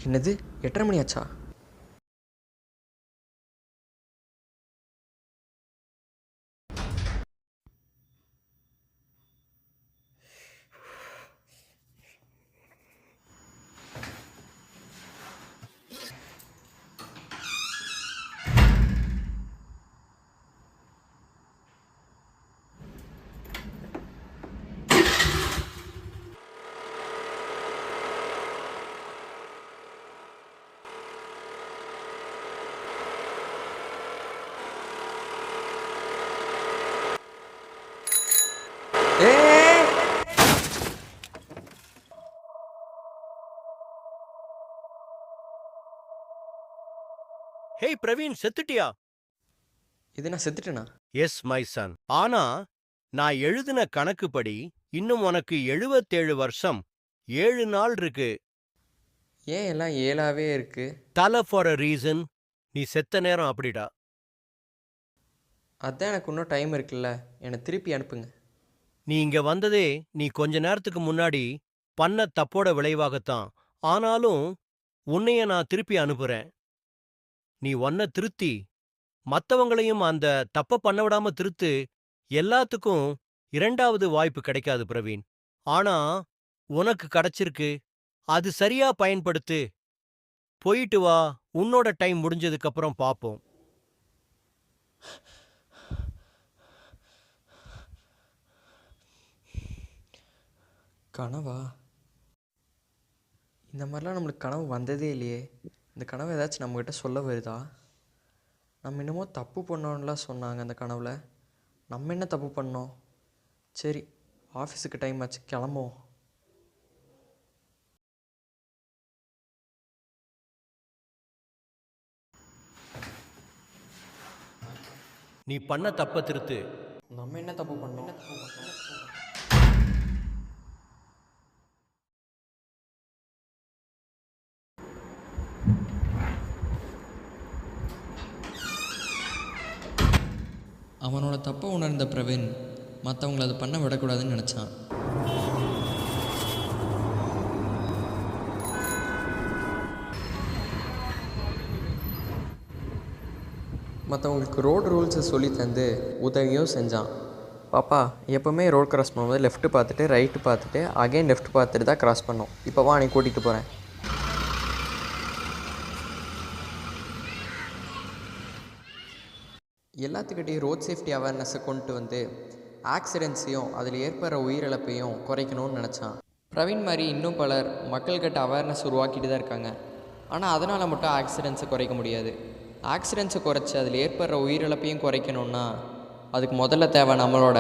என்னது 8:30 மணி ஆச்சா? ஏய், ஹேய் பிரவீன், செத்துட்டியா? இது நான் செத்துட்டேனா? S my son. ஆனா நான் எழுதின கணக்குப்படி இன்னும் உனக்கு 77 வருஷம் 7 நாள் இருக்கு. ஏன் எல்லாம் 7ஆவே இருக்கு? தலை ஃபார் அ ரீசன். நீ செத்த நேரம் அப்படிடா. அதான் எனக்கு இன்னும் டைம் இருக்குல்ல, என்னை திருப்பி அனுப்புங்க. நீ இங்க வந்ததே நீ கொஞ்ச நேரத்துக்கு முன்னாடி பண்ண தப்போட விளைவாகத்தான். ஆனாலும் உன்னைய நான் திருப்பி அனுப்புறேன். நீ உன்னை திருத்தி மத்தவங்களையும் அந்த தப்ப பண்ண விடாம திருத்து. எல்லாத்துக்கும் இரண்டாவது வாய்ப்பு கிடைக்காது பிரவீன். ஆனா உனக்கு கிடைச்சிருக்கு. அது சரியா பயன்படுத்து. போயிட்டு வா. உன்னோட டைம் முடிஞ்சதுக்கு அப்புறம் பாப்போம். கனவா? இந்த மாதிரிலாம் நம்மளுக்கு கனவு வந்ததே இல்லையே. இந்த கனவு ஏதாச்சும் நம்மக்கிட்ட சொல்ல வருதா? நம்ம என்னமோ தப்பு பண்ணோன்னுலாம் சொன்னாங்க அந்த கனவில். நம்ம என்ன தப்பு பண்ணோம்? சரி, ஆஃபீஸுக்கு டைம் ஆச்சு, கிளம்புவோம். நீ பண்ண தப்ப திருத்து. நம்ம என்ன தப்பு பண்ணோம்? அவனோட தப்பை உணர்ந்த பிரவீன் மற்றவங்கள அதை பண்ண விடக்கூடாதுன்னு நினச்சான். மற்றவங்களுக்கு ரோடு ரூல்ஸை சொல்லி தந்து உதவியும் செஞ்சான். பாப்பா, எப்போவுமே ரோட் கிராஸ் பண்ணும்போது லெஃப்ட்டு பார்த்துட்டு ரைட்டு பார்த்துட்டு அகைன் லெஃப்ட் பார்த்துட்டு தான் கிராஸ் பண்ணோம். இப்போ வா, நீ கூட்டிகிட்டு போகிறேன். எல்லாத்துக்கிட்டையும் ரோட் சேஃப்டி அவேர்னஸை கொண்டு வந்து ஆக்சிடென்ட்ஸையும் அதில் ஏற்படுற உயிரிழப்பையும் குறைக்கணும்னு நினச்சான். பிரவீன் மாதிரி இன்னும் பலர் மக்கள்கிட்ட அவேர்னஸ் உருவாக்கிட்டு தான் இருக்காங்க. ஆனால் அதனால் மட்டும் ஆக்சிடென்ட்ஸை குறைக்க முடியாது. ஆக்சிடென்ட்ஸை குறைச்சி அதில் ஏற்படுற உயிரிழப்பையும் குறைக்கணுன்னா அதுக்கு முதல்ல தேவை நம்மளோட